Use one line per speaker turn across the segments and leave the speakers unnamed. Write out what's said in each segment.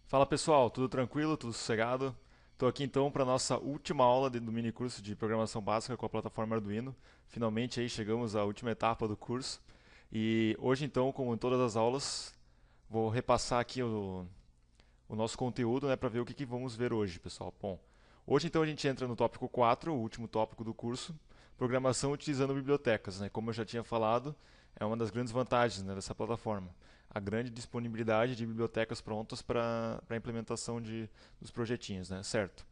Fala pessoal, tudo tranquilo, tudo sossegado? Estou aqui então para a nossa última aula do mini curso de programação básica com a plataforma Arduino. Finalmente aí chegamos à última etapa do curso. E hoje então, como em todas as aulas, vou repassar aqui o nosso conteúdo, né, para ver o que vamos ver hoje, pessoal. Bom, hoje então a gente entra no tópico 4, o último tópico do curso, programação utilizando bibliotecas, né? Como eu já tinha falado, é uma das grandes vantagens, né, dessa plataforma. A grande disponibilidade de bibliotecas prontas para a implementação dos projetinhos, né? Certo.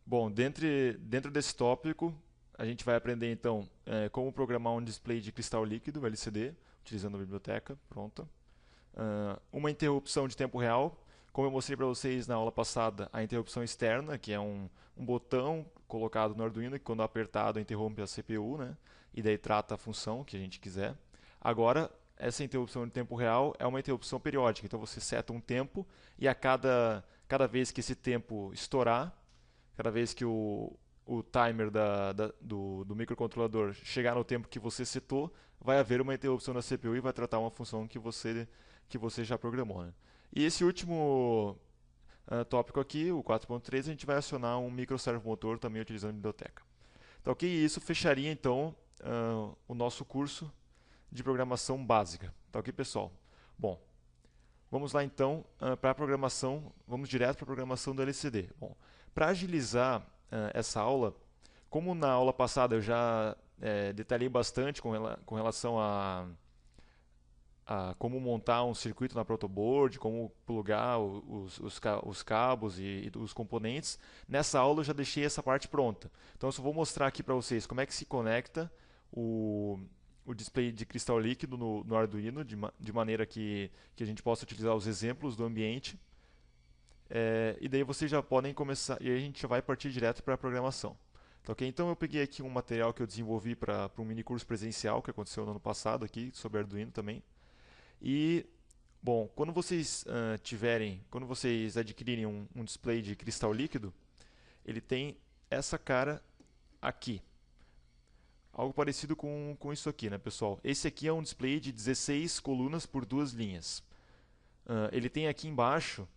Bom, dentro desse tópico, a gente vai aprender então como programar um display de cristal líquido, LCD, utilizando a biblioteca pronta. Uma interrupção de tempo real. Como eu mostrei para vocês na aula passada, a interrupção externa, que é um botão colocado no Arduino que quando apertado interrompe a CPU, né? E daí trata a função que a gente quiser. Agora, essa interrupção de tempo real é uma interrupção periódica, então você seta um tempo e a cada vez que esse tempo estourar, cada vez que o timer do microcontrolador chegar no tempo que você setou, vai haver uma interrupção da CPU e vai tratar uma função que você já programou. Né? E esse último tópico aqui, o 4.3, a gente vai acionar um microservomotor também utilizando a biblioteca. Então, ok, isso fecharia então o nosso curso de programação básica. Tá ok, pessoal? Bom, vamos lá então para a programação, vamos direto para a programação do LCD. Bom, para agilizar essa aula, como na aula passada eu já detalhei bastante com relação a como montar um circuito na protoboard, como plugar os cabos e os componentes, nessa aula eu já deixei essa parte pronta. Então eu só vou mostrar aqui para vocês como é que se conecta o, o display de cristal líquido no Arduino, de maneira que a gente possa utilizar os exemplos do ambiente. E daí vocês já podem começar, e aí a gente já vai partir direto para a programação. Tá, ok? Então eu peguei aqui um material que eu desenvolvi para um mini curso presencial que aconteceu no ano passado aqui, sobre Arduino também. E, bom, quando vocês adquirirem um display de cristal líquido, ele tem essa cara aqui. Algo parecido com isso aqui, né, pessoal? Esse aqui é um display de 16 colunas por duas linhas. Ele tem aqui embaixo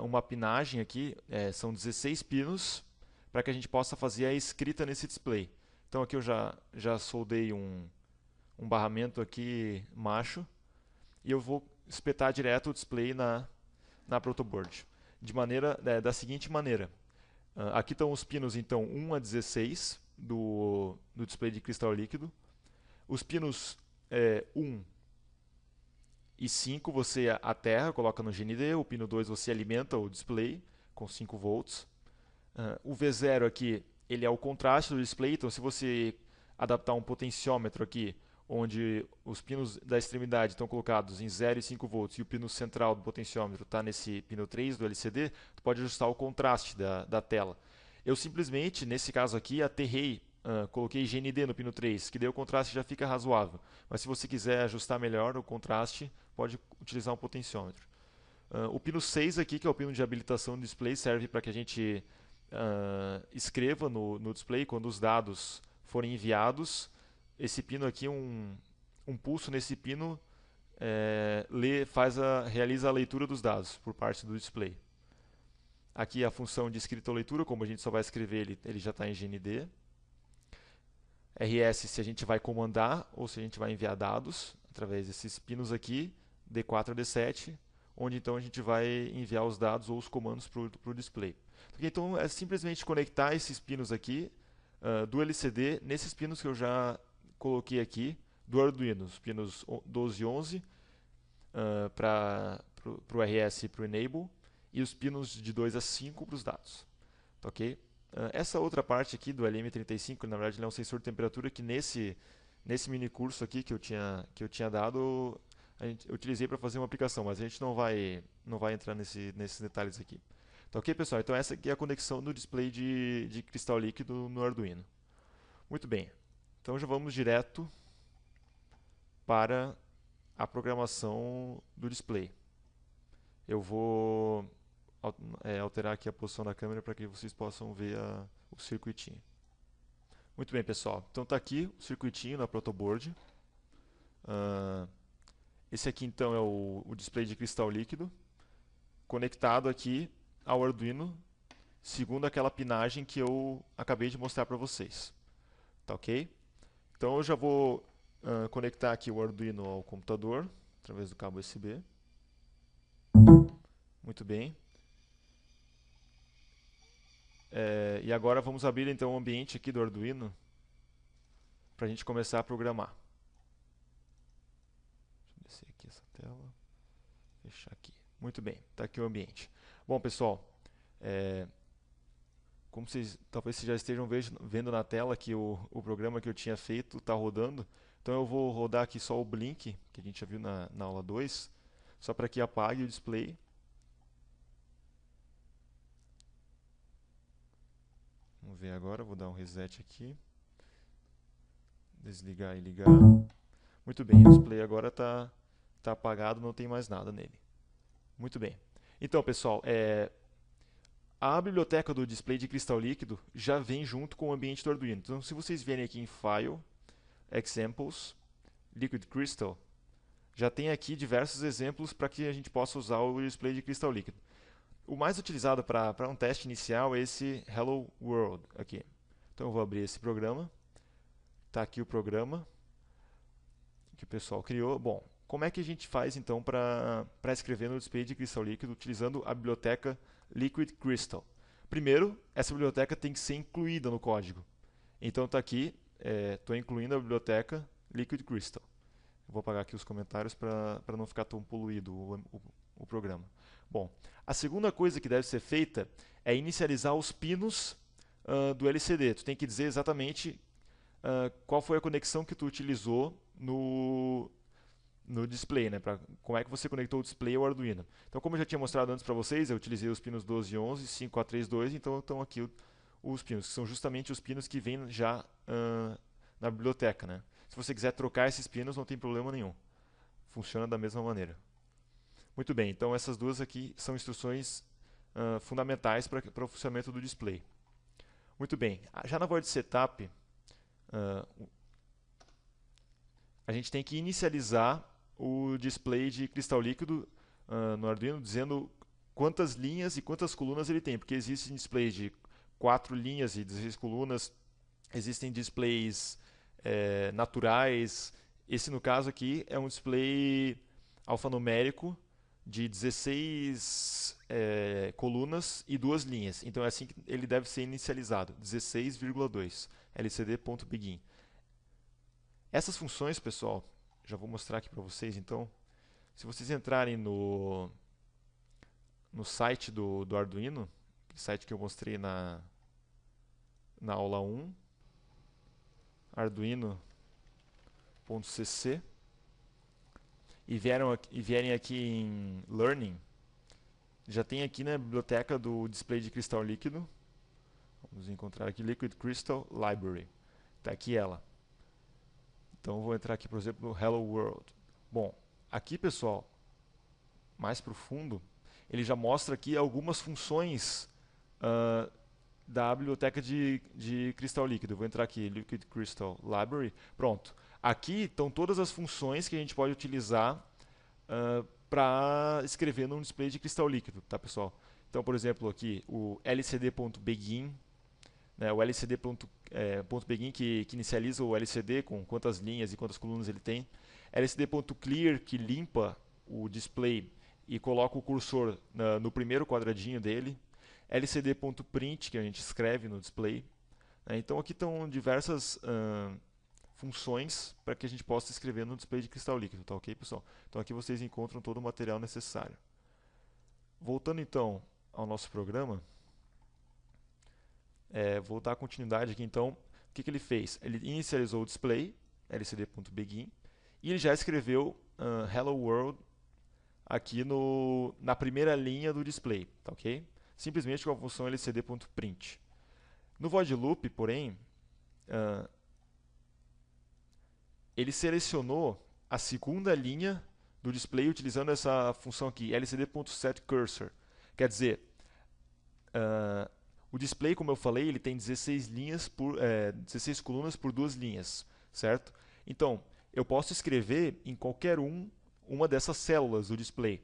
uma pinagem aqui, são 16 pinos, para que a gente possa fazer a escrita nesse display. Então aqui eu já soldei um barramento aqui macho, e eu vou espetar direto o display na protoboard. Da seguinte maneira. Aqui estão os pinos, então, 1 a 16 do display de cristal líquido. Os pinos 1 e 5 você aterra, coloca no GND. O pino 2 você alimenta o display com 5 volts. O V0 aqui, ele é o contraste do display. Então, se você adaptar um potenciômetro aqui, onde os pinos da extremidade estão colocados em 0 e 5 volts e o pino central do potenciômetro está nesse pino 3 do LCD, tu pode ajustar o contraste da tela. Eu simplesmente, nesse caso aqui, aterrei, coloquei GND no pino 3, que daí o contraste já fica razoável. Mas se você quiser ajustar melhor o contraste, pode utilizar um potenciômetro. O pino 6 aqui, que é o pino de habilitação do display, serve para que a gente escreva no display quando os dados forem enviados. Esse pino aqui, um pulso nesse pino realiza a leitura dos dados por parte do display. Aqui a função de escrita ou leitura, como a gente só vai escrever, ele já está em GND. RS se a gente vai comandar ou se a gente vai enviar dados através desses pinos aqui, D4 a D7, onde então a gente vai enviar os dados ou os comandos para o display. Então é simplesmente conectar esses pinos aqui do LCD nesses pinos que eu já coloquei aqui do Arduino, os pinos 12 e 11 para o RS e para o Enable e os pinos de 2 a 5 para os dados. Tá, ok? Essa outra parte aqui do LM35, na verdade, ele é um sensor de temperatura que nesse mini curso aqui que eu tinha dado, eu utilizei para fazer uma aplicação, mas a gente não vai entrar nesses detalhes aqui. Tá, ok, pessoal? Então essa aqui é a conexão do display de cristal líquido no Arduino. Muito bem. Então já vamos direto para a programação do display. Eu vou alterar aqui a posição da câmera para que vocês possam ver o circuitinho. Muito bem, pessoal. Então está aqui o circuitinho na protoboard. Esse aqui então é o display de cristal líquido. conectado aqui ao Arduino, segundo aquela pinagem que eu acabei de mostrar para vocês. Tá ok? Então eu já vou conectar aqui o Arduino ao computador, através do cabo USB. Muito bem. E agora vamos abrir então o ambiente aqui do Arduino para a gente começar a programar. Deixa eu descer aqui essa tela. Fechar aqui. Muito bem, está aqui o ambiente. Bom, pessoal, como talvez vocês já estejam vendo na tela que o programa que eu tinha feito está rodando. Então eu vou rodar aqui só o Blink, que a gente já viu na aula 2, só para que apague o display. Vamos ver agora, vou dar um reset aqui. Desligar e ligar. Muito bem, o display agora está apagado, não tem mais nada nele. Muito bem. Então, pessoal, a biblioteca do display de cristal líquido já vem junto com o ambiente do Arduino. Então, se vocês vierem aqui em File, Examples, Liquid Crystal, já tem aqui diversos exemplos para que a gente possa usar o display de cristal líquido. O mais utilizado para um teste inicial é esse Hello World aqui. Então eu vou abrir esse programa. Está aqui o programa que o pessoal criou. Bom, como é que a gente faz então para escrever no display de cristal líquido utilizando a biblioteca Liquid Crystal? Primeiro, essa biblioteca tem que ser incluída no código. Então está aqui, estou incluindo a biblioteca Liquid Crystal. Vou apagar aqui os comentários para não ficar tão poluído o programa. Bom, a segunda coisa que deve ser feita é inicializar os pinos do LCD. Tu tem que dizer exatamente qual foi a conexão que tu utilizou no display, né? Como é que você conectou o display ao Arduino. Então, como eu já tinha mostrado antes para vocês, eu utilizei os pinos 12 e 11, 5432, então estão aqui os pinos, que são justamente os pinos que vêm já na biblioteca, né? Se você quiser trocar esses pinos, não tem problema nenhum. Funciona da mesma maneira. Muito bem, então essas duas aqui são instruções fundamentais para o funcionamento do display. Muito bem, já na void setup, a gente tem que inicializar o display de cristal líquido no Arduino, dizendo quantas linhas e quantas colunas ele tem, porque existem displays de 4 linhas e 16 colunas, existem displays naturais. Esse, no caso aqui, é um display alfanumérico de 16 colunas e 2 linhas. Então é assim que ele deve ser inicializado, 16,2 lcd.begin. Essas funções, pessoal, já vou mostrar aqui para vocês. Então, se vocês entrarem no site do Arduino, site que eu mostrei na aula 1, arduino.cc, e vierem aqui em Learning, já tem aqui na biblioteca do display de cristal líquido. Vamos encontrar aqui Liquid Crystal Library. Está aqui ela. Então vou entrar aqui, por exemplo, no Hello World. Bom, aqui, pessoal, mais para o fundo, ele já mostra aqui algumas funções da biblioteca de cristal líquido. Eu vou entrar aqui, Liquid Crystal Library. Pronto. Aqui estão todas as funções que a gente pode utilizar para escrever num display de cristal líquido, tá, pessoal? Então, por exemplo, aqui o lcd.begin, né, o lcd.begin que inicializa o LCD com quantas linhas e quantas colunas ele tem. lcd.clear, que limpa o display e coloca o cursor no primeiro quadradinho dele. lcd.print, que a gente escreve no display. Então aqui estão diversas funções para que a gente possa escrever no display de cristal líquido, tá ok, pessoal? Então aqui vocês encontram todo o material necessário. Voltando então ao nosso programa, vou dar continuidade aqui então. O que ele fez? Ele inicializou o display, lcd.begin, e ele já escreveu Hello World aqui na primeira linha do display, tá ok? Simplesmente com a função lcd.print. No void loop, porém, ele selecionou a segunda linha do display utilizando essa função aqui, lcd.setCursor. Quer dizer, o display, como eu falei, ele tem 16 colunas por 2 linhas, certo? Então, eu posso escrever em qualquer uma dessas células do display.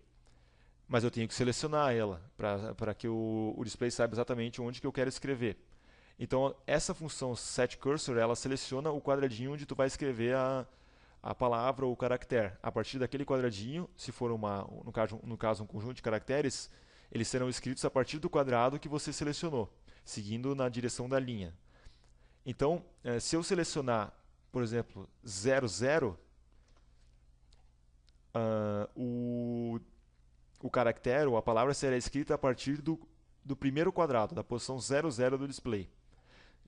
mas eu tenho que selecionar ela para que o display saiba exatamente onde que eu quero escrever. Então, essa função setCursor, ela seleciona o quadradinho onde tu vai escrever a palavra ou o caractere. A partir daquele quadradinho, se for no caso um conjunto de caracteres, eles serão escritos a partir do quadrado que você selecionou, seguindo na direção da linha. Então, se eu selecionar, por exemplo, 00, o caractere ou a palavra será escrita a partir do primeiro quadrado, da posição 00 do display.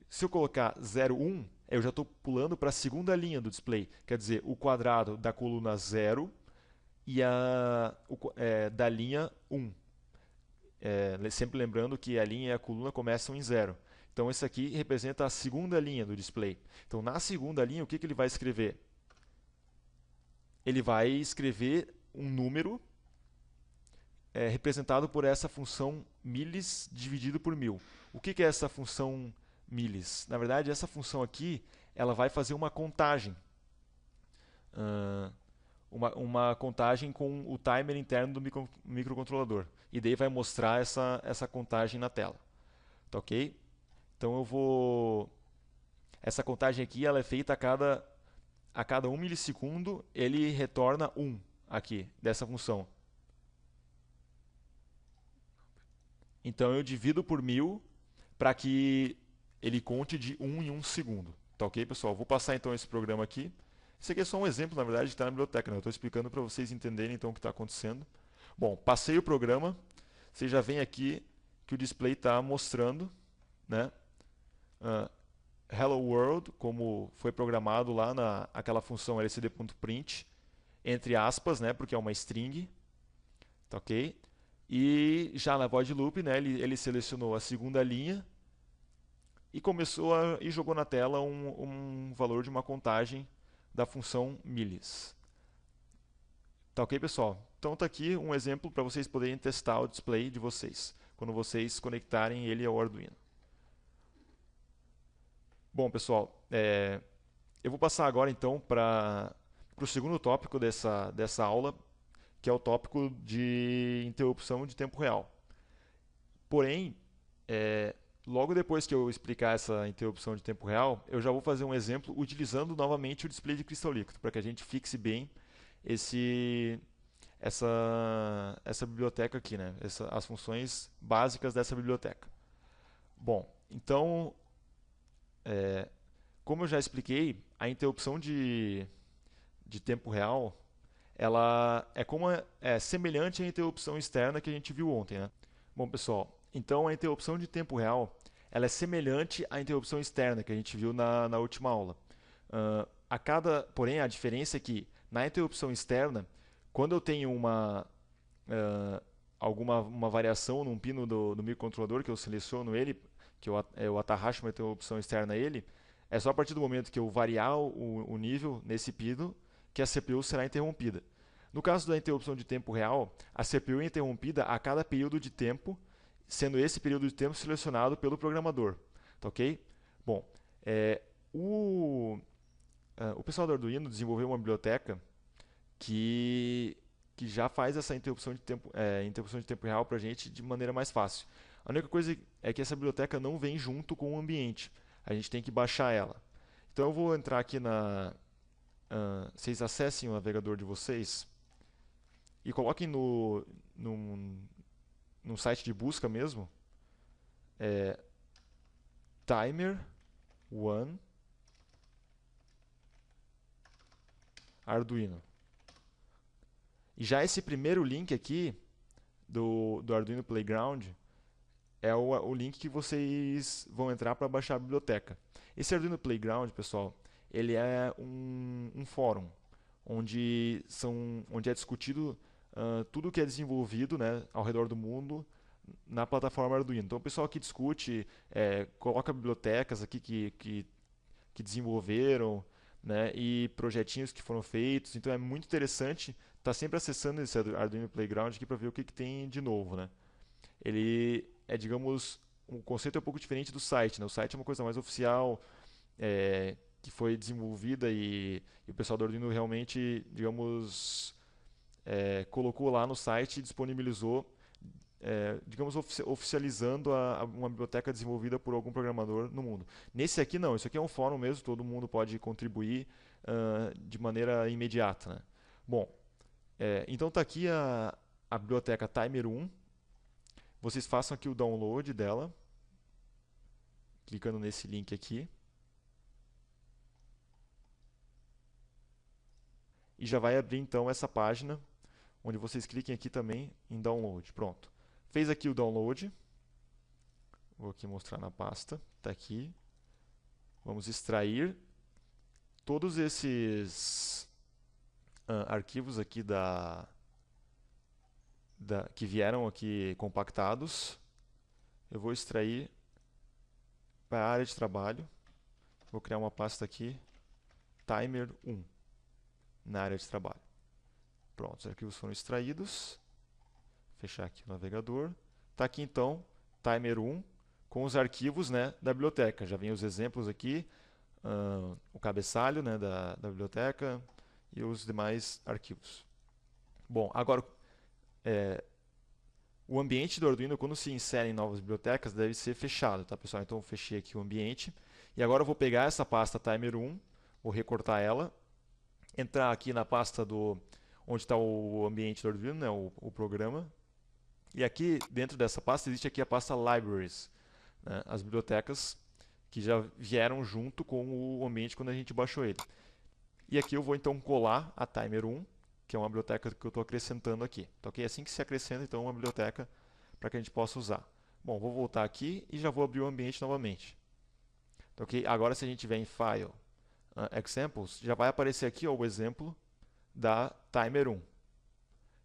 Se eu colocar 01, eu já estou pulando para a segunda linha do display, quer dizer, o quadrado da coluna 0 e da linha 1. Sempre lembrando que a linha e a coluna começam em 0. Então, esse aqui representa a segunda linha do display. Então, na segunda linha, o que ele vai escrever? Ele vai escrever um número representado por essa função milis dividido por 1000. O que é essa função milis? Na verdade, essa função aqui ela vai fazer uma contagem. Uma contagem com o timer interno do microcontrolador. E daí vai mostrar essa contagem na tela. Tá ok? Então essa contagem aqui ela é feita a cada 1 milissegundo, ele retorna 1 aqui, dessa função. Então eu divido por 1000 para que ele conte de 1 em 1 segundo. Tá ok, pessoal? Vou passar então esse programa aqui. Esse aqui é só um exemplo, na verdade, que está na biblioteca. Né? Eu estou explicando para vocês entenderem então o que está acontecendo. Bom, passei o programa. Você já vem aqui que o display está mostrando, né? Hello World, como foi programado lá naquela função lcd.print, entre aspas, né? Porque é uma string. Tá ok? E já na void loop, né? Ele selecionou a segunda linha e jogou na tela um valor de uma contagem da função milis. Tá ok, pessoal? Então tá aqui um exemplo para vocês poderem testar o display de vocês, quando vocês conectarem ele ao Arduino. Bom, pessoal, eu vou passar agora então para o segundo tópico dessa aula, que é o tópico de interrupção de tempo real. Porém, logo depois que eu explicar essa interrupção de tempo real, eu já vou fazer um exemplo utilizando novamente o display de cristal líquido, para que a gente fixe bem essa biblioteca aqui, né? As funções básicas dessa biblioteca. Bom, então, como eu já expliquei, a interrupção de tempo real ela é semelhante à interrupção externa que a gente viu ontem, né? Bom, pessoal, então a interrupção de tempo real ela é semelhante à interrupção externa que a gente viu na última aula. Porém, a diferença é que na interrupção externa, quando eu tenho uma variação num pino do microcontrolador, que eu seleciono ele, que eu atarracho uma interrupção externa a ele, é só a partir do momento que eu variar o nível nesse pino que a CPU será interrompida. No caso da interrupção de tempo real, a CPU é interrompida a cada período de tempo, sendo esse período de tempo selecionado pelo programador. Tá ok? Bom, o pessoal do Arduino desenvolveu uma biblioteca que já faz essa interrupção de tempo real para a gente de maneira mais fácil. A única coisa é que essa biblioteca não vem junto com o ambiente. A gente tem que baixar ela. Então eu vou entrar aqui vocês acessem o navegador de vocês e coloquem no site de busca mesmo Timer One Arduino. E já esse primeiro link aqui do Arduino Playground é o link que vocês vão entrar para baixar a biblioteca. Esse Arduino Playground, pessoal, ele é um fórum onde é discutido tudo que é desenvolvido, né, ao redor do mundo na plataforma Arduino. Então o pessoal que discute, coloca bibliotecas aqui que desenvolveram, né, e projetinhos que foram feitos. Então é muito interessante estar sempre acessando esse Arduino Playground aqui para ver o que tem de novo, né? Ele digamos, o conceito é um pouco diferente do site, né? O site é uma coisa mais oficial, que foi desenvolvida e o pessoal do Arduino realmente, digamos, colocou lá no site e disponibilizou, digamos, oficializando uma biblioteca desenvolvida por algum programador no mundo. Nesse aqui não, isso aqui é um fórum mesmo, todo mundo pode contribuir de maneira imediata, né? Bom, então está aqui a biblioteca Timer1. Vocês façam aqui o download dela, clicando nesse link aqui. E já vai abrir então essa página, onde vocês cliquem aqui também em download. Pronto. Fez aqui o download. Vou aqui mostrar na pasta. Está aqui. Vamos extrair todos esses arquivos aqui que vieram aqui compactados. Eu vou extrair para a área de trabalho. Vou criar uma pasta aqui, timer 1, na área de trabalho. Pronto, os arquivos foram extraídos. Fechar aqui o navegador. Está aqui então, timer 1, com os arquivos, né, da biblioteca. Já vem os exemplos aqui, o cabeçalho, né, da biblioteca e os demais arquivos. Bom, agora, o ambiente do Arduino, quando se insere em novas bibliotecas, deve ser fechado, tá, pessoal? Então, eu fechei aqui o ambiente. E agora eu vou pegar essa pasta timer 1, vou recortar ela, entrar aqui na pasta onde está o ambiente do Arduino, né, o programa. E aqui, dentro dessa pasta, existe aqui a pasta Libraries, né, as bibliotecas que já vieram junto com o ambiente quando a gente baixou ele. E aqui eu vou então colar a timer 1, que é uma biblioteca que eu estou acrescentando aqui. Então, okay? Assim que se acrescenta, então, uma biblioteca para que a gente possa usar. Bom, vou voltar aqui e já vou abrir o ambiente novamente. Então, okay? Agora, se a gente vier em File, Examples, já vai aparecer aqui o exemplo da timer 1.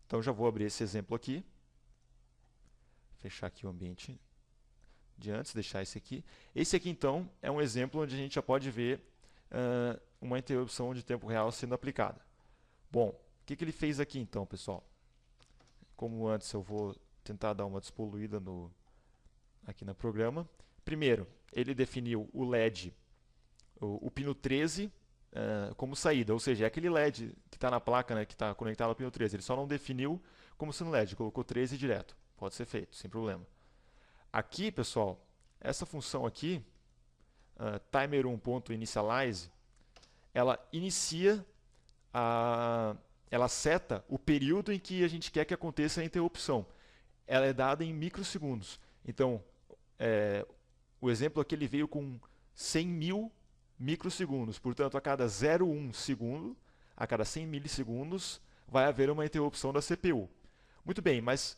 Então, já vou abrir esse exemplo aqui. Fechar aqui o ambiente de antes, deixar esse aqui. Esse aqui, então, é um exemplo onde a gente já pode ver uma interrupção de tempo real sendo aplicada. Bom, o que ele fez aqui então, pessoal? Como antes, eu vou tentar dar uma despoluída aqui no programa. Primeiro, ele definiu o LED, o pino 13, como saída, ou seja, é aquele LED que está na placa, né, que está conectado ao pino 13. Ele só não definiu como sendo LED, colocou 13 direto. Pode ser feito, sem problema. Aqui, pessoal, essa função aqui, timer1.initialize, ela inicia ela seta o período em que a gente quer que aconteça a interrupção. Ela é dada em microsegundos. Então, o exemplo aqui ele veio com 100 mil microsegundos. Portanto, a cada 0,1 segundo, a cada 100 milissegundos, vai haver uma interrupção da CPU. Muito bem, mas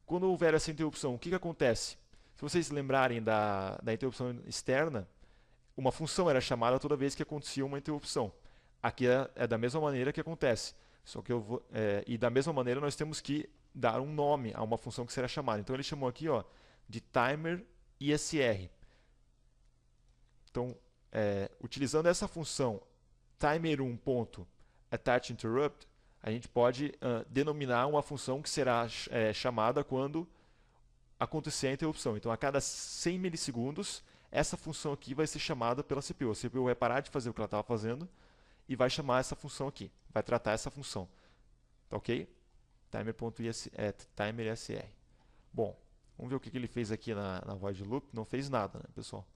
quando houver essa interrupção, o que acontece? Se vocês lembrarem da interrupção externa, uma função era chamada toda vez que acontecia uma interrupção. Aqui é da mesma maneira que acontece. Só que e da mesma maneira nós temos que dar um nome a uma função que será chamada. Então ele chamou aqui de timer ISR. Então, utilizando essa função timer1.attachInterrupt, a gente pode denominar uma função que será chamada quando acontecer a interrupção. Então, a cada 100 milissegundos, essa função aqui vai ser chamada pela CPU. A CPU vai parar de fazer o que ela estava fazendo e vai chamar essa função aqui. Vai tratar essa função. Tá ok? Timer ISR. Bom, vamos ver o que ele fez aqui na void loop. Não fez nada, né, pessoal?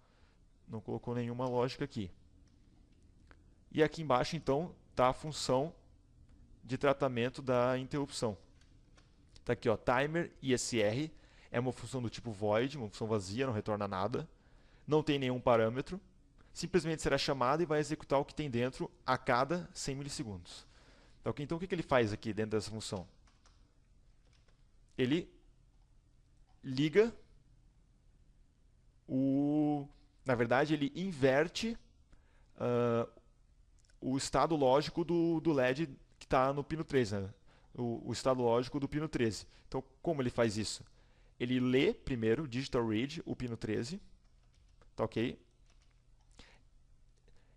Não colocou nenhuma lógica aqui. E aqui embaixo, então, está a função de tratamento da interrupção. Está aqui, timer ISR. É uma função do tipo void, uma função vazia, não retorna nada. Não tem nenhum parâmetro. Simplesmente será chamada e vai executar o que tem dentro a cada 100 milissegundos. Então, o que ele faz aqui dentro dessa função? Ele liga na verdade, ele inverte o estado lógico do LED que está no pino 13, né? O estado lógico do pino 13. Então, como ele faz isso? Ele lê primeiro, digital read, o pino 13. Tá ok?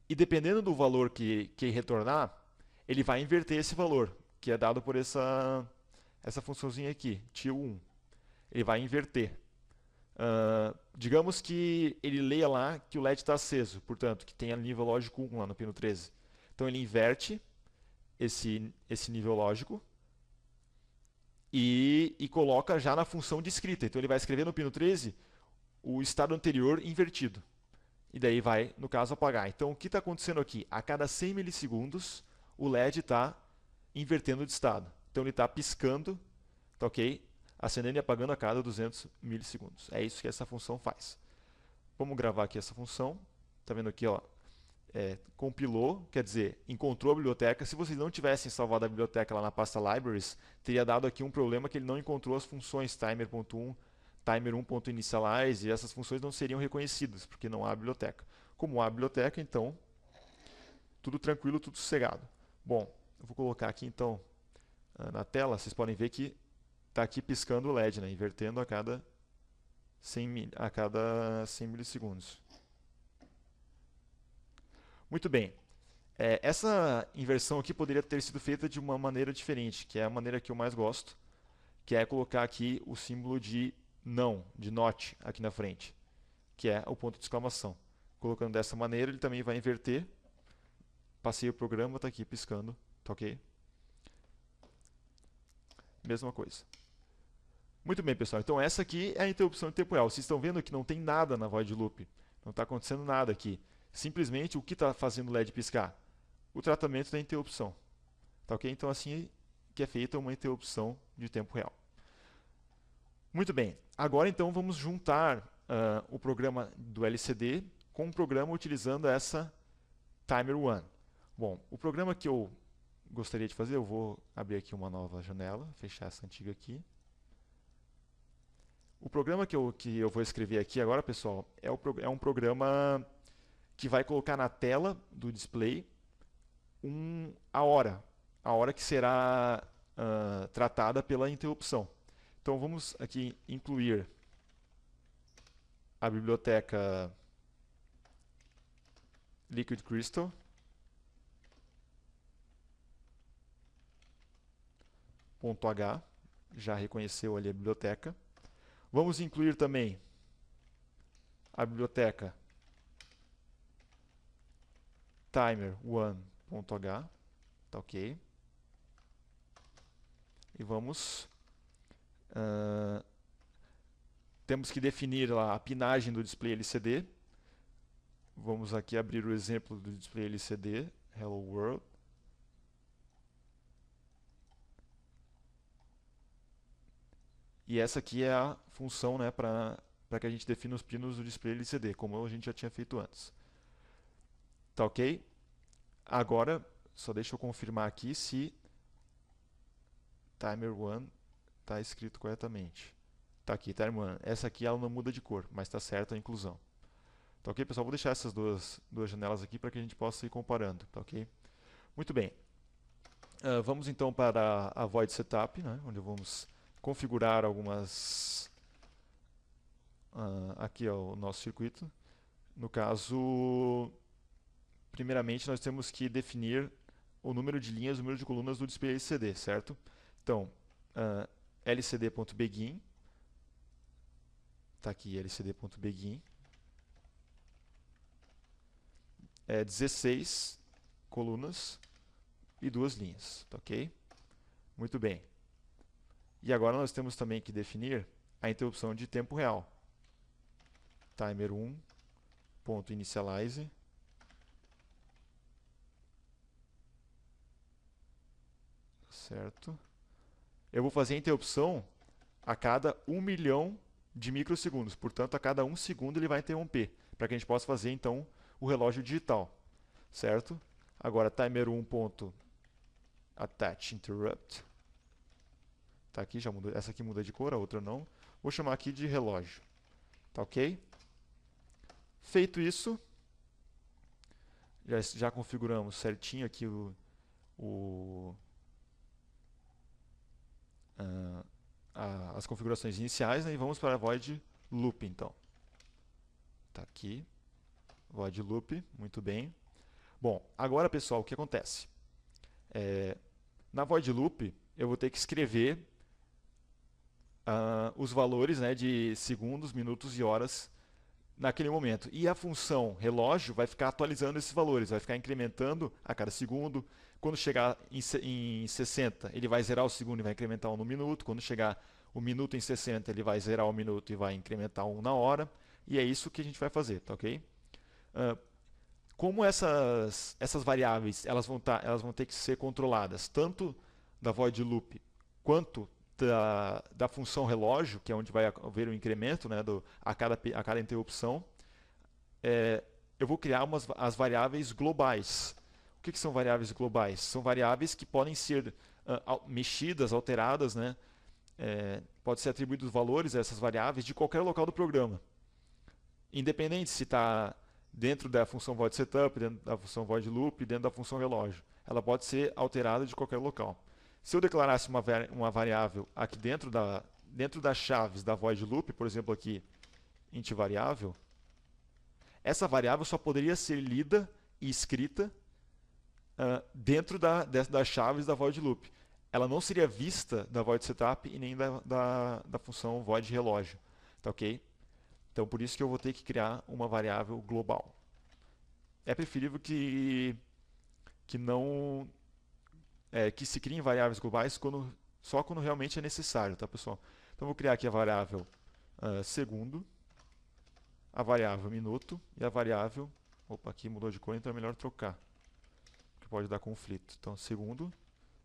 E dependendo do valor que retornar, ele vai inverter esse valor, que é dado por essa funçãozinha aqui, til1. Ele vai inverter. Digamos que ele leia lá que o LED está aceso, portanto, que tenha nível lógico 1 lá no pino 13. Então ele inverte esse nível lógico e coloca já na função de escrita. Então ele vai escrever no pino 13 o estado anterior invertido. E daí vai, no caso, apagar. Então o que está acontecendo aqui? A cada 100 milissegundos o LED está invertendo de estado. Então ele está piscando, tá ok? Acendendo e apagando a cada 200 milissegundos. É isso que essa função faz. Vamos gravar aqui essa função. Está vendo aqui, ó, compilou, quer dizer, encontrou a biblioteca. Se vocês não tivessem salvado a biblioteca lá na pasta libraries, teria dado aqui um problema que ele não encontrou as funções timer.1, timer1.initialize, e essas funções não seriam reconhecidas, porque não há biblioteca. Como há biblioteca, então, tudo tranquilo, tudo sossegado. Bom, eu vou colocar aqui então na tela, vocês podem ver que está aqui piscando o LED, né, invertendo a cada 100 milissegundos. Muito bem. Essa inversão aqui poderia ter sido feita de uma maneira diferente, que é a maneira que eu mais gosto, que é colocar aqui o símbolo de não, de not, aqui na frente, que é o ponto de exclamação. Colocando dessa maneira, ele também vai inverter. Passei o programa, está aqui piscando, tá ok? Mesma coisa. Muito bem, pessoal. Então essa aqui é a interrupção de tempo real. Vocês estão vendo que não tem nada na void loop. Não está acontecendo nada aqui. Simplesmente o que está fazendo o LED piscar? O tratamento da interrupção. Tá ok? Então assim que é feita uma interrupção de tempo real. Muito bem. Agora então vamos juntar o programa do LCD com um programa utilizando essa Timer One. Bom, o programa que eu gostaria de fazer, eu vou abrir aqui uma nova janela, fechar essa antiga aqui. O programa que eu vou escrever aqui agora, pessoal, é um programa que vai colocar na tela do display a hora que será tratada pela interrupção. Então vamos aqui incluir a biblioteca Liquid Crystal. .h, já reconheceu ali a biblioteca. Vamos incluir também a biblioteca timer1.h, tá ok? E vamos temos que definir lá a pinagem do display LCD. Vamos aqui abrir o exemplo do display LCD, Hello World. E essa aqui é a função, né, para que a gente defina os pinos do display LCD, como a gente já tinha feito antes. Tá ok? Agora, só deixa eu confirmar aqui se timer1 está escrito corretamente. Tá aqui, timer1. Essa aqui ela não muda de cor, mas está certa a inclusão. Tá ok, pessoal? Vou deixar essas duas janelas aqui para que a gente possa ir comparando. Tá ok? Muito bem. Vamos então para a void setup, né, onde vamos configurar algumas... aqui é o nosso circuito. No caso, primeiramente nós temos que definir o número de linhas, o número de colunas do display LCD, certo? Então, lcd.begin, está aqui lcd.begin, 16 colunas e 2 linhas, tá ok? Muito bem. E agora nós temos também que definir a interrupção de tempo real. Timer1.initialize. Certo. Eu vou fazer a interrupção a cada 1 milhão de microsegundos. Portanto, a cada 1 segundo ele vai interromper, para que a gente possa fazer então o relógio digital. Certo? Agora, timer1.attach interrupt. Tá aqui, já mudou. Essa aqui muda de cor, a outra não. Vou chamar aqui de relógio. Tá ok? Feito isso, já configuramos certinho aqui as configurações iniciais, né? E vamos para a void loop, então. Tá aqui, void loop, muito bem. Bom, agora, pessoal, o que acontece? Na void loop, eu vou ter que escrever os valores, né, de segundos, minutos e horas naquele momento. E a função relógio vai ficar atualizando esses valores, vai ficar incrementando a cada segundo. Quando chegar em 60, ele vai zerar o segundo e vai incrementar um no minuto. Quando chegar o minuto em 60, ele vai zerar o minuto e vai incrementar um na hora. E é isso que a gente vai fazer, tá ok? Como essas variáveis elas vão ter que ser controladas, tanto da void loop quanto da função relógio, que é onde vai haver o incremento, né, a cada interrupção, eu vou criar as variáveis globais. O que são variáveis globais? São variáveis que podem ser mexidas, alteradas, né? Pode ser atribuídos valores a essas variáveis de qualquer local do programa. Independente se está dentro da função void setup, dentro da função void loop, dentro da função relógio. Ela pode ser alterada de qualquer local. Se eu declarasse uma variável aqui dentro das chaves da void loop, por exemplo aqui, int variável, essa variável só poderia ser lida e escrita dentro das chaves da void loop. Ela não seria vista da void setup e nem da função void relógio. Tá ok? Então, por isso que eu vou ter que criar uma variável global. É preferível que se criem variáveis globais só quando realmente é necessário, tá, pessoal? Então, eu vou criar aqui a variável segundo, a variável minuto e a variável... Opa, aqui mudou de cor, então é melhor trocar, porque pode dar conflito. Então, segundo,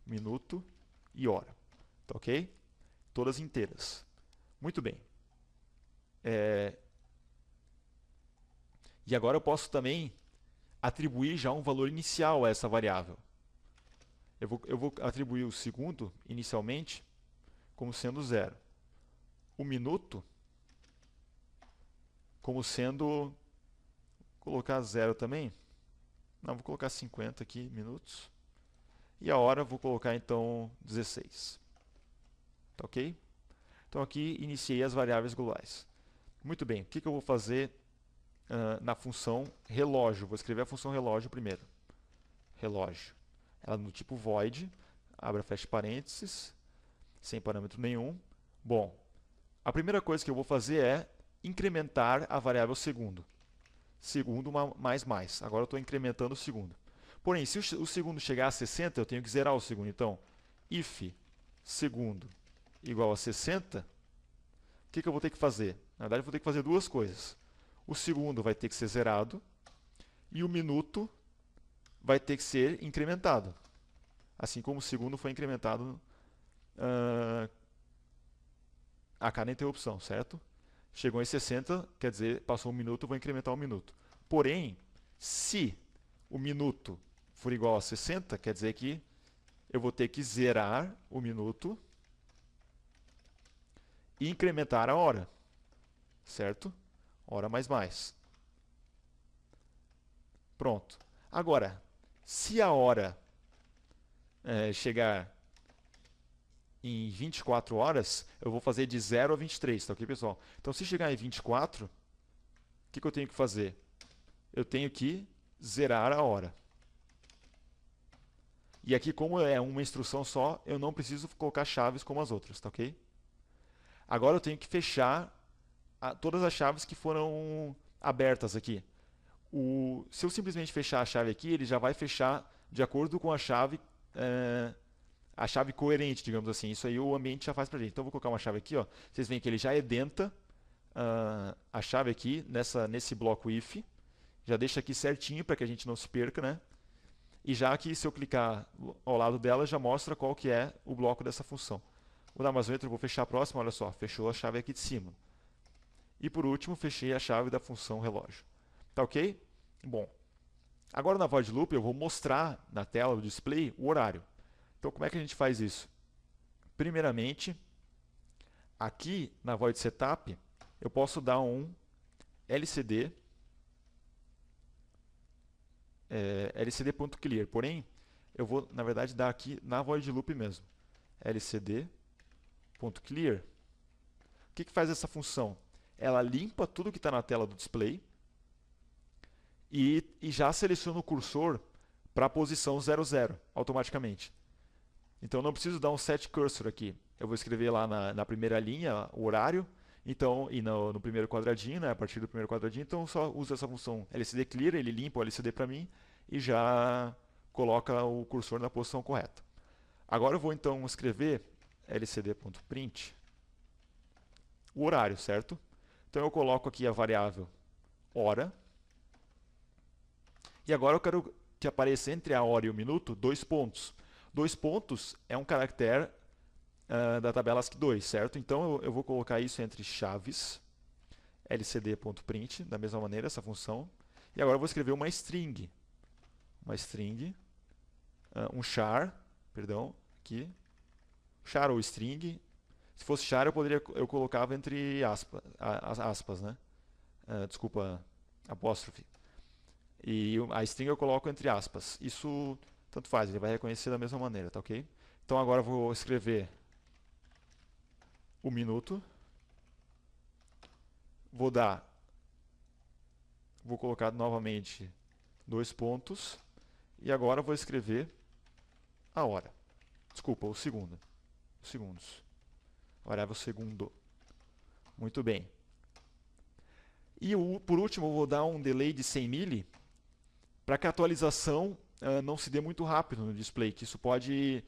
minuto e hora. Tá ok? Todas inteiras. Muito bem. E agora eu posso também atribuir já um valor inicial a essa variável. Eu vou atribuir o segundo, inicialmente, como sendo 0. O minuto, como sendo... Vou colocar 0 também. Não, vou colocar 50 aqui, minutos. E a hora, vou colocar, então, 16. Tá ok? Então, aqui, iniciei as variáveis globais. Muito bem, o que eu vou fazer na função relógio? Vou escrever a função relógio primeiro. Relógio. Ela no tipo void, abre fecha parênteses, sem parâmetro nenhum. Bom, a primeira coisa que eu vou fazer é incrementar a variável segundo. Segundo mais. Agora eu estou incrementando o segundo. Porém, se o segundo chegar a 60, eu tenho que zerar o segundo. Então, if segundo igual a 60, o que eu vou ter que fazer? Na verdade, eu vou ter que fazer duas coisas. O segundo vai ter que ser zerado e o minuto vai ter que ser incrementado. Assim como o segundo foi incrementado a cada interrupção, certo? Chegou em 60, quer dizer, passou um minuto, eu vou incrementar um minuto. Porém, se o minuto for igual a 60, quer dizer que eu vou ter que zerar o minuto e incrementar a hora, certo? Hora mais. Pronto. Agora, se a hora chegar em 24 horas, eu vou fazer de 0 a 23, tá ok, pessoal? Então, se chegar em 24, o que eu tenho que fazer? Eu tenho que zerar a hora. E aqui, como é uma instrução só, eu não preciso colocar chaves como as outras, tá ok? Agora eu tenho que fechar todas as chaves que foram abertas aqui. Se eu simplesmente fechar a chave aqui, ele já vai fechar de acordo com a chave coerente, digamos assim. Isso aí o ambiente já faz pra gente. Então eu vou colocar uma chave aqui, ó. Vocês veem que ele já edenta a chave aqui nesse bloco if. Já deixa aqui certinho para que a gente não se perca, né? E já aqui, se eu clicar ao lado dela, já mostra qual que é o bloco dessa função. Vou dar mais um enter, vou fechar a próxima, olha só, fechou a chave aqui de cima. E por último, fechei a chave da função relógio. Tá ok? Bom, agora na void loop eu vou mostrar na tela do display o horário. Então, como é que a gente faz isso? Primeiramente, aqui na void setup, eu posso dar um lcd lcd.clear. Porém, eu vou, na verdade, dar aqui na void loop mesmo. lcd.clear. O que faz essa função? Ela limpa tudo que está na tela do display e já seleciona o cursor para a posição 00 automaticamente. Então, não preciso dar um set cursor aqui. Eu vou escrever lá na primeira linha o horário Então, e no primeiro quadradinho, né, a partir do primeiro quadradinho, então só usa essa função LCD clear, ele limpa o LCD para mim e já coloca o cursor na posição correta. Agora eu vou então escrever lcd.print o horário, certo? Então eu coloco aqui a variável hora. E agora eu quero que apareça entre a hora e o minuto 2 pontos. 2 pontos é um caractere da tabela ASCII2, certo? Então eu vou colocar isso entre chaves, lcd.print, da mesma maneira, essa função. E agora eu vou escrever uma string. Uma string, um char, perdão, aqui. Char ou string. Se fosse char, eu colocava entre aspas, né? Desculpa, apóstrofe. E a string eu coloco entre aspas. Isso tanto faz, ele vai reconhecer da mesma maneira, tá ok? Então agora eu vou escrever o minuto. Vou colocar novamente 2 pontos. E agora eu vou escrever a hora. Desculpa, o segundo. Os segundos. Variável segundo. Muito bem. E por último, eu vou dar um delay de 100 mili para que a atualização não se dê muito rápido no display, que isso pode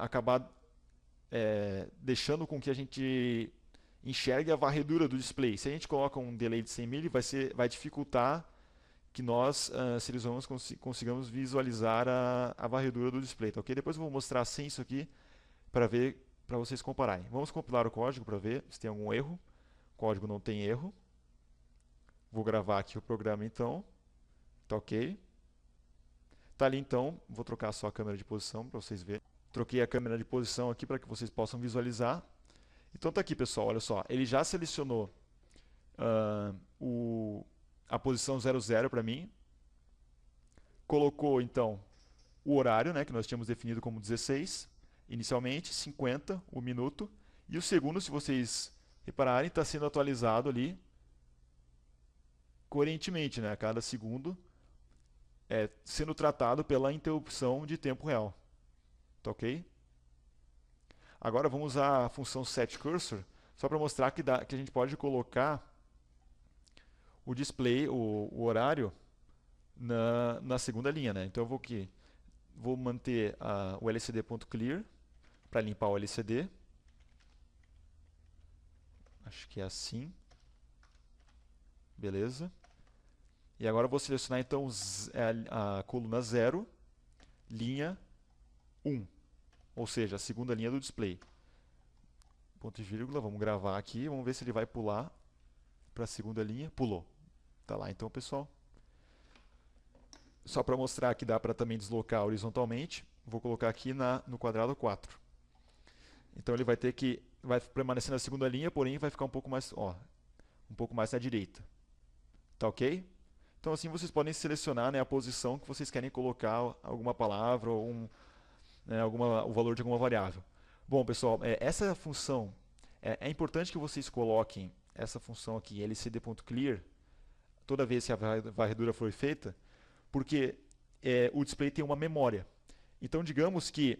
acabar deixando com que a gente enxergue a varredura do display. Se a gente coloca um delay de 100 mili, vai dificultar que nós, seres humanos, consigamos visualizar a varredura do display, tá ok? Depois eu vou mostrar sem isso aqui para vocês compararem. Vamos compilar o código para ver se tem algum erro. O código não tem erro. Vou gravar aqui o programa então. Tá ok. Tá ali então, vou trocar só a câmera de posição para vocês verem. Troquei a câmera de posição aqui para que vocês possam visualizar. Então tá aqui, pessoal, olha só. Ele já selecionou a posição 00 para mim. Colocou então o horário, né, que nós tínhamos definido como 16. Inicialmente, 50, o minuto. E o segundo, se vocês repararem, está sendo atualizado ali coerentemente, né? A cada segundo sendo tratado pela interrupção de tempo real. Tá ok? Agora vamos usar a função setCursor só para mostrar que a gente pode colocar o display, o horário, na segunda linha, né? Então eu vou manter o lcd.clear para limpar o LCD. Acho que é assim. Beleza. E agora eu vou selecionar então a coluna 0, linha 1, ou seja, a segunda linha do display. Ponto e vírgula, vamos gravar aqui, vamos ver se ele vai pular para a segunda linha. Pulou. Tá lá então, pessoal. Só para mostrar que dá para também deslocar horizontalmente, vou colocar aqui no quadrado 4. Então ele vai permanecer na segunda linha, porém vai ficar um pouco mais na direita. Tá ok? Então assim vocês podem selecionar, né, a posição que vocês querem colocar alguma palavra ou o valor de alguma variável. Bom, pessoal, essa função, é importante que vocês coloquem essa função aqui, lcd.clear, toda vez que a varredura for feita, porque o display tem uma memória. Então digamos que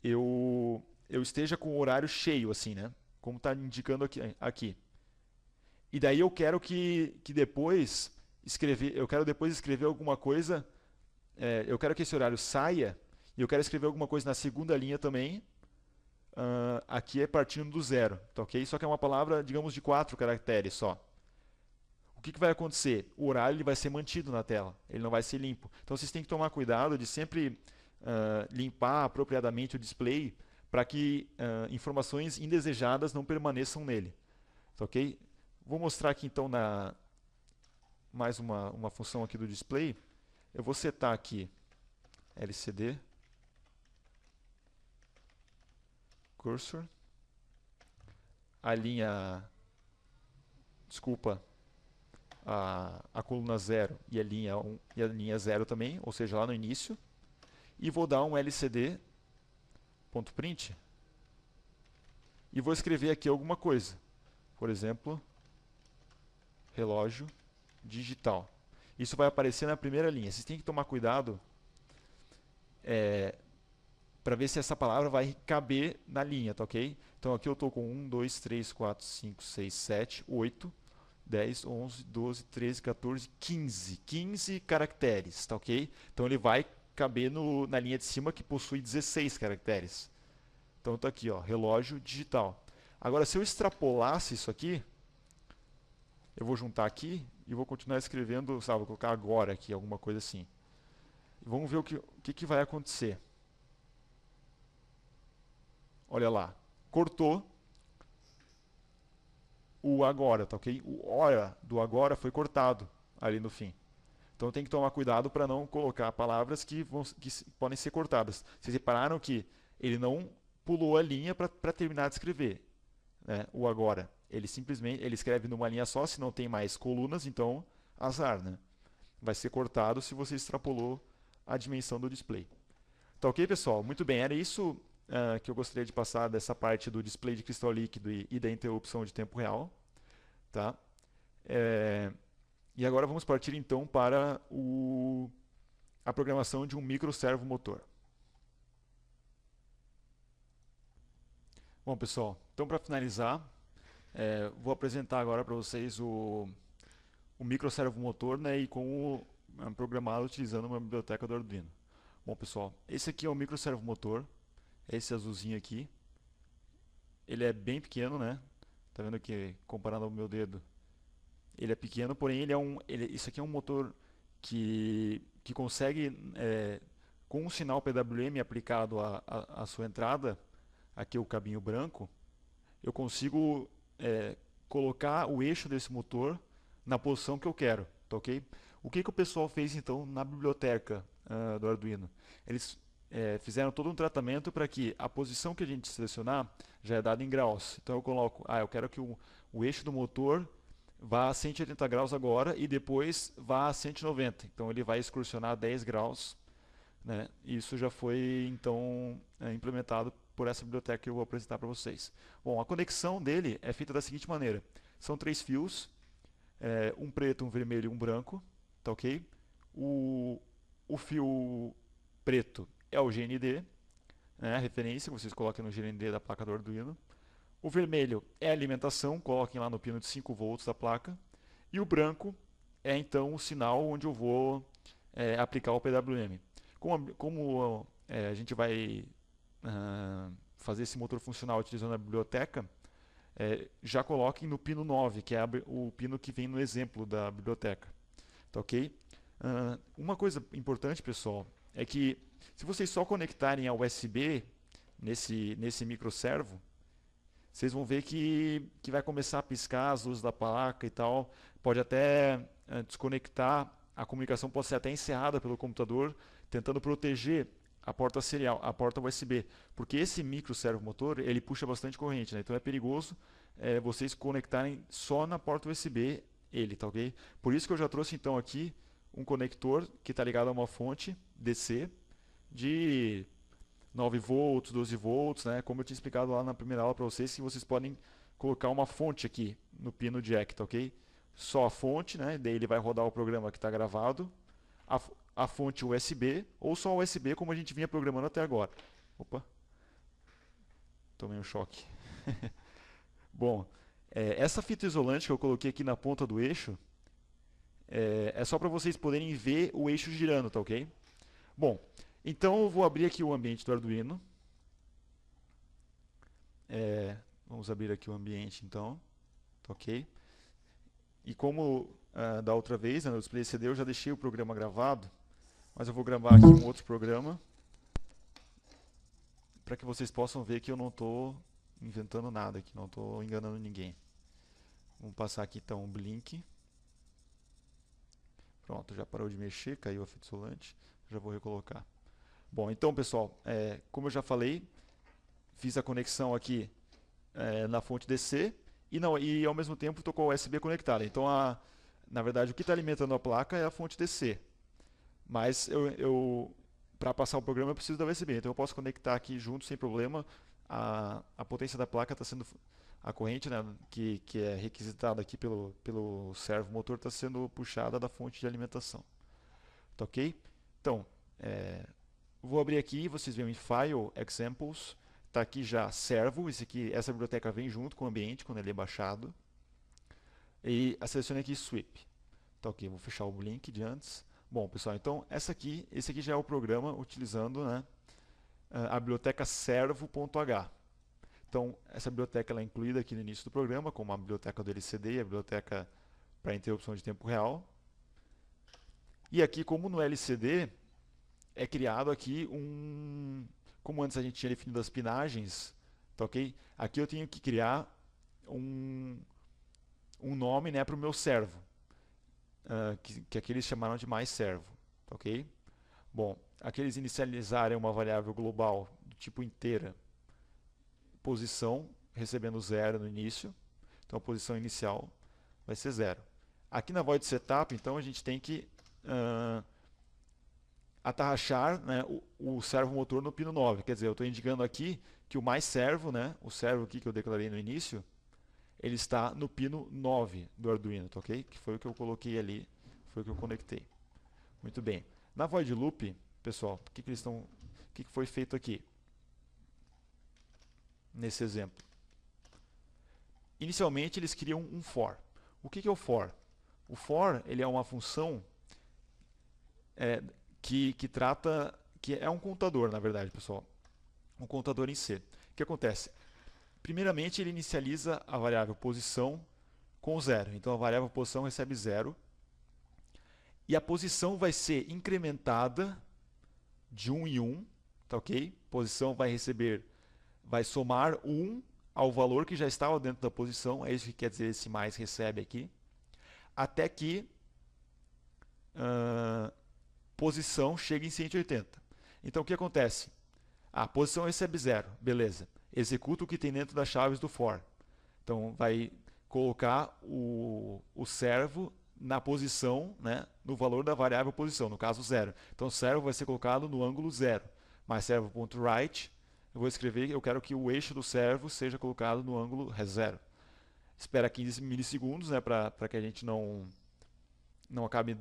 eu esteja com o horário cheio, assim, né, como está indicando aqui. E daí eu quero que depois escrever alguma coisa, eu quero que esse horário saia, e eu quero escrever alguma coisa na segunda linha também, aqui é partindo do 0, tá ok? Só que é uma palavra, digamos, de 4 caracteres só. O que vai acontecer? O horário ele vai ser mantido na tela, ele não vai ser limpo. Então vocês têm que tomar cuidado de sempre limpar apropriadamente o display para que informações indesejadas não permaneçam nele, tá ok? Vou mostrar aqui então mais uma função aqui do display. Eu vou setar aqui LCD cursor, a linha, desculpa, a coluna 0 e a linha 1 e a linha 0 também, ou seja, lá no início, e vou dar um lcd.print e vou escrever aqui alguma coisa, por exemplo, relógio digital. Isso vai aparecer na primeira linha. Vocês têm que tomar cuidado para ver se essa palavra vai caber na linha, tá ok? Então aqui eu estou com 1, 2, 3, 4, 5, 6, 7, 8, 10, 11, 12, 13, 14, 15. 15 caracteres, tá ok? Então ele vai caber na linha de cima que possui 16 caracteres. Então está aqui, ó, relógio digital. Agora, se eu extrapolasse isso aqui, eu vou juntar aqui e vou continuar escrevendo, sabe, vou colocar agora aqui, alguma coisa assim. Vamos ver o que vai acontecer. Olha lá, cortou o agora, tá ok? O hora do agora foi cortado ali no fim. Então tem que tomar cuidado para não colocar palavras que podem ser cortadas. Vocês repararam que ele não pulou a linha para terminar de escrever, né? O agora. Ele simplesmente escreve numa linha só, se não tem mais colunas, então azar, né? Vai ser cortado se você extrapolou a dimensão do display. Tá ok, pessoal? Muito bem, era isso que eu gostaria de passar dessa parte do display de cristal líquido e da interrupção de tempo real. Tá? E agora vamos partir então para a programação de um microservomotor. Bom, pessoal, então para finalizar, vou apresentar agora para vocês o microservomotor, né, e como programá-lo utilizando uma biblioteca do Arduino. Bom, pessoal, esse aqui é o microservomotor, esse azulzinho aqui. Ele é bem pequeno, né? Tá vendo que comparado ao meu dedo, ele é pequeno, porém isso aqui é um motor que consegue, com um sinal PWM aplicado à sua entrada, aqui o cabinho branco, eu consigo colocar o eixo desse motor na posição que eu quero, tá ok? O que o pessoal fez então na biblioteca do Arduino? Eles fizeram todo um tratamento para que a posição que a gente selecionar já é dada em graus. Então eu coloco, eu quero que o eixo do motor vá a 180 graus agora e depois vá a 190. Então ele vai excursionar 10 graus, né? Isso já foi então implementado por essa biblioteca que eu vou apresentar para vocês. Bom, a conexão dele é feita da seguinte maneira. São 3 fios, um preto, um vermelho e um branco, tá ok? O fio preto é o GND, né, a referência, vocês coloquem no GND da placa do Arduino. O vermelho é a alimentação, coloquem lá no pino de 5 volts da placa. E o branco é então o sinal onde eu vou aplicar o PWM. Como a gente vai fazer esse motor funcional utilizando a biblioteca, já coloquem no pino 9, que é o pino que vem no exemplo da biblioteca. Tá ok? Uma coisa importante, pessoal, é que se vocês só conectarem a USB nesse microservo, vocês vão ver que vai começar a piscar as luzes da placa e tal. Pode até desconectar, a comunicação pode ser até encerrada pelo computador, tentando proteger a porta serial, a porta USB. Porque esse microservomotor, ele puxa bastante corrente, né? Então é perigoso vocês conectarem só na porta USB ele, tá ok? Por isso que eu já trouxe então aqui um conector que está ligado a uma fonte DC de 9 volts, 12 volts, né? Como eu tinha explicado lá na primeira aula para vocês, que vocês podem colocar uma fonte aqui no pino jack, tá ok? Só a fonte, né? Daí ele vai rodar o programa que está gravado, a fonte USB, ou só USB como a gente vinha programando até agora. Opa, tomei um choque. Bom, essa fita isolante que eu coloquei aqui na ponta do eixo, é só para vocês poderem ver o eixo girando, tá ok? Bom, então eu vou abrir aqui o ambiente do Arduino. Vamos abrir aqui o ambiente então, tá ok? E como da outra vez, no display CD, eu já deixei o programa gravado, mas eu vou gravar aqui um outro programa para que vocês possam ver que eu não estou inventando nada, que não estou enganando ninguém. Vamos passar aqui então o Blink. Pronto, já parou de mexer, caiu a fita isolante. Já vou recolocar. Bom, então pessoal, como eu já falei, fiz a conexão aqui na fonte DC e ao mesmo tempo estou com a USB conectada. Então, na verdade, o que está alimentando a placa é a fonte DC. Mas para passar o programa eu preciso da USB. Então eu posso conectar aqui junto sem problema. A potência da placa está sendo... A corrente, né, que é requisitada aqui pelo servo motor está sendo puxada da fonte de alimentação. Tá ok? Então, vou abrir aqui, vocês veem em File, Examples, está aqui já Servo, essa biblioteca vem junto com o ambiente quando ele é baixado. E selecione aqui Sweep. Tá ok, vou fechar o link de antes. Bom, pessoal, então esse aqui já é o programa utilizando, né, a biblioteca servo.h. Então, essa biblioteca ela é incluída aqui no início do programa, como a biblioteca do LCD, a biblioteca para interrupção de tempo real. E aqui, como no LCD, é criado aqui como antes a gente tinha definido as pinagens, tá ok? Aqui eu tenho que criar um nome, né, para o meu servo, que aqui eles chamaram de myServo, tá ok? Bom, aqui eles inicializarem uma variável global do tipo inteira, posição, recebendo 0 no início, então a posição inicial vai ser 0. Aqui na void setup, então a gente tem que atarrachar, né, o servo motor no pino 9, quer dizer, eu estou indicando aqui que o myServo, né, o servo aqui que eu declarei no início, ele está no pino 9 do Arduino, tá ok? Que foi o que eu coloquei ali, foi o que eu conectei. Muito bem. Na void loop, pessoal, o que foi feito aqui? Nesse exemplo. Inicialmente eles criam um for. O que é o for? O for ele é uma função que é um contador, na verdade, pessoal. Um contador em C. O que acontece? Primeiramente, ele inicializa a variável posição com 0. Então, a variável posição recebe 0. E a posição vai ser incrementada de 1 em 1. Tá ok? Posição vai somar 1 ao valor que já estava dentro da posição. É isso que quer dizer esse mais recebe aqui. Até que posição chega em 180. Então, o que acontece? A posição recebe 0. Beleza. Executa o que tem dentro das chaves do for. Então, vai colocar o servo na posição, né, no valor da variável posição, no caso 0. Então, o servo vai ser colocado no ângulo 0. Mas servo.right, eu vou escrever, eu quero que o eixo do servo seja colocado no ângulo 0. Espera 15 milissegundos, né, para que a gente não acabe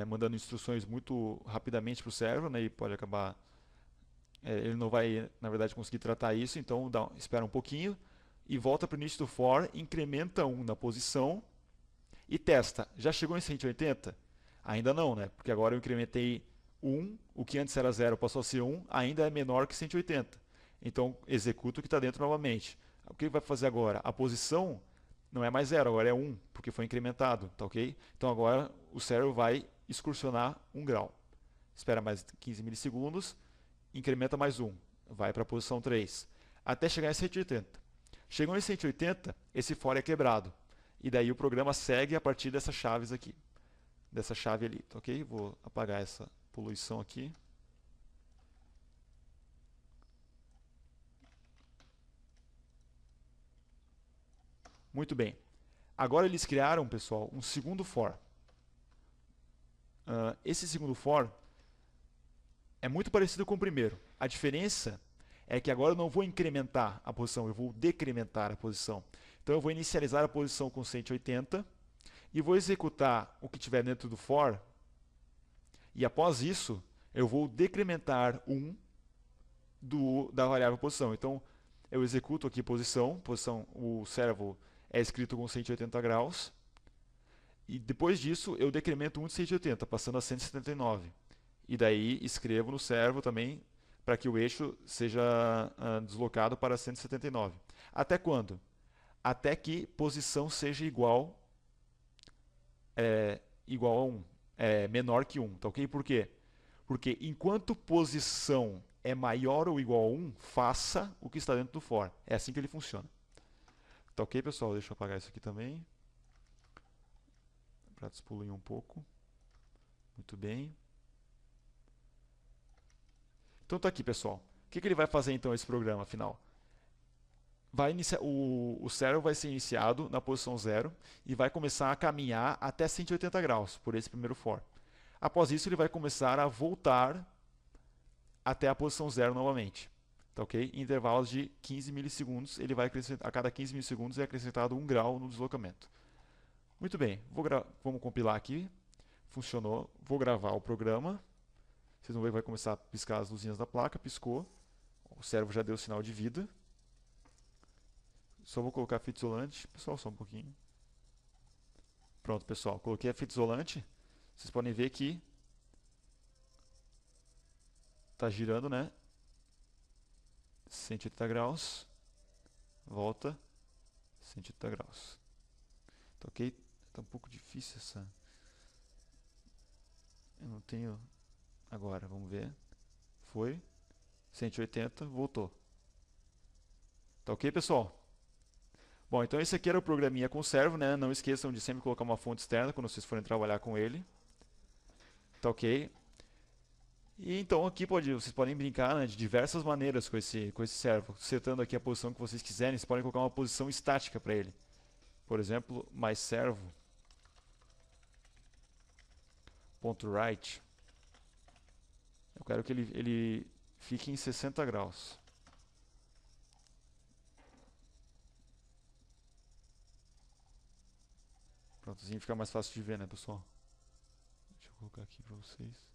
mandando instruções muito rapidamente para o servo, né, e pode acabar... ele não vai, na verdade, conseguir tratar isso, então espera um pouquinho e volta para o início do for, incrementa 1 na posição e testa. Já chegou em 180? Ainda não, né? Porque agora eu incrementei 1, o que antes era 0 passou a ser 1, ainda é menor que 180. Então, executa o que está dentro novamente. O que ele vai fazer agora? A posição não é mais 0, agora é 1, porque foi incrementado, tá ok? Então, agora o servo vai excursionar 1 grau. Espera mais 15 milissegundos. Incrementa mais 1, vai para a posição 3, até chegar em 180. Chegou em 180, esse for é quebrado. E daí o programa segue a partir dessas chaves aqui. Dessa chave ali, tá ok? Vou apagar essa poluição aqui. Muito bem. Agora eles criaram, pessoal, um segundo for. Esse segundo for é muito parecido com o primeiro. A diferença é que agora eu não vou incrementar a posição, eu vou decrementar a posição. Então eu vou inicializar a posição com 180 e vou executar o que tiver dentro do for. E após isso, eu vou decrementar 1 da variável posição. Então eu executo aqui posição, o servo é escrito com 180 graus. E depois disso eu decremento 1 de 180, passando a 179. E daí escrevo no servo também para que o eixo seja deslocado para 179. Até quando? Até que posição seja igual a 1, menor que 1, tá ok? Por quê? Porque enquanto posição é maior ou igual a 1, faça o que está dentro do for. É assim que ele funciona. Tá ok, pessoal? Deixa eu apagar isso aqui também, para despoluir um pouco. Muito bem. Então tá aqui, pessoal. O que ele vai fazer então esse programa afinal? O servo vai ser iniciado na posição 0 e vai começar a caminhar até 180 graus por esse primeiro for. Após isso, ele vai começar a voltar até a posição 0 novamente. Tá ok? Em intervalos de 15 milissegundos, ele vai acrescentar, a cada 15 milissegundos é acrescentado 1 grau no deslocamento. Muito bem, vamos compilar aqui. Funcionou. Vou gravar o programa. Vocês vão ver que vai começar a piscar as luzinhas da placa, piscou. O servo já deu sinal de vida. Só vou colocar fita isolante. Pessoal, só um pouquinho. Pronto, pessoal. Coloquei a fita isolante. Vocês podem ver que está girando, né? 180 graus. Volta. 180 graus. Tá ok? Tá um pouco difícil essa... Eu não tenho... Agora, vamos ver. Foi. 180, voltou. Tá ok, pessoal? Bom, então esse aqui era o programinha com servo, né? Não esqueçam de sempre colocar uma fonte externa quando vocês forem trabalhar com ele. Tá ok? E então aqui vocês podem brincar, né, de diversas maneiras com esse servo. Setando aqui a posição que vocês quiserem, vocês podem colocar uma posição estática para ele. Por exemplo, mais servo. .right. Eu quero que ele fique em 60 graus. Pronto, assim fica mais fácil de ver, né, pessoal? Deixa eu colocar aqui para vocês.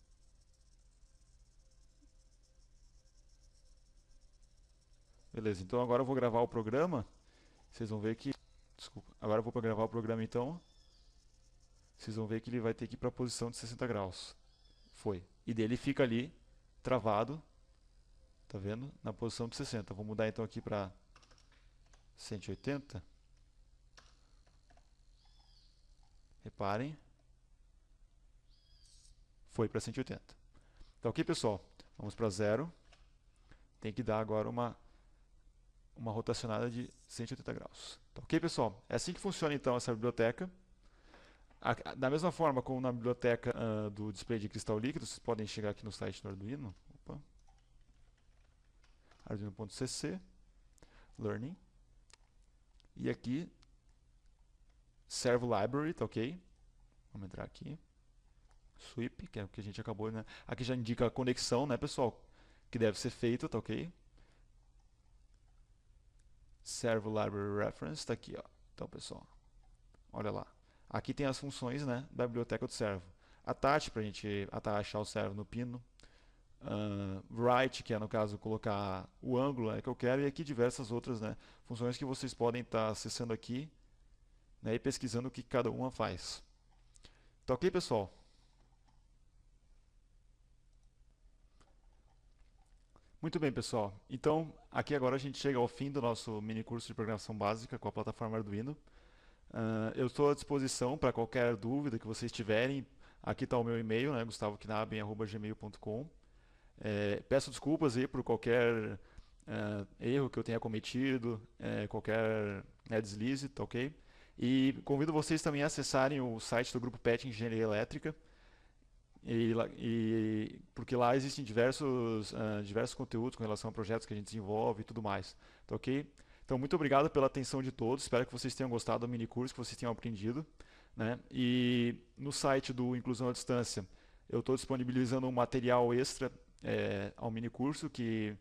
Beleza, então agora eu vou gravar o programa. Vocês vão ver que... Desculpa. Agora eu vou gravar o programa então. Vocês vão ver que ele vai ter que ir para a posição de 60 graus. Foi. E dele fica ali, travado. Tá vendo? Na posição de 60. Vou mudar então aqui para 180. Reparem. Foi para 180. Tá ok, pessoal? Vamos para 0. Tem que dar agora uma rotacionada de 180 graus. Tá ok, pessoal? É assim que funciona então essa biblioteca. Da mesma forma como na biblioteca do display de cristal líquido, vocês podem chegar aqui no site do Arduino. Opa. Arduino.cc Learning. E aqui Servo Library, tá ok? Vamos entrar aqui. Sweep, que é o que a gente acabou, né? Aqui já indica a conexão, né, pessoal? Que deve ser feita, tá ok? Servo Library Reference, tá aqui, ó. Então, pessoal, olha lá. Aqui tem as funções, né, da biblioteca do servo. Attach, para a gente achar o servo no pino. Write, que é, no caso, colocar o ângulo, né, que eu quero. E aqui diversas outras, né, funções que vocês podem estar acessando aqui, né, e pesquisando o que cada uma faz. Tá ok, pessoal? Muito bem, pessoal. Então, aqui agora a gente chega ao fim do nosso mini curso de programação básica com a plataforma Arduino. Eu estou à disposição para qualquer dúvida que vocês tiverem. Aqui está o meu e-mail, né, gustavoknaben@gmail.com. Peço desculpas aí por qualquer erro que eu tenha cometido, qualquer deslize, tá ok? E convido vocês também a acessarem o site do Grupo PET Engenharia Elétrica, porque lá existem diversos conteúdos com relação a projetos que a gente desenvolve e tudo mais, tá ok? Então, muito obrigado pela atenção de todos, espero que vocês tenham gostado do mini curso, que vocês tenham aprendido, né? E no site do Inclusão à Distância, eu estou disponibilizando um material extra ao mini curso que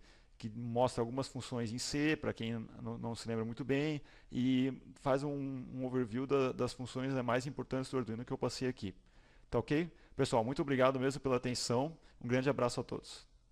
mostra algumas funções em C, para quem não se lembra muito bem, e faz um overview das funções mais importantes do Arduino que eu passei aqui. Tá ok? Pessoal, muito obrigado mesmo pela atenção. Um grande abraço a todos.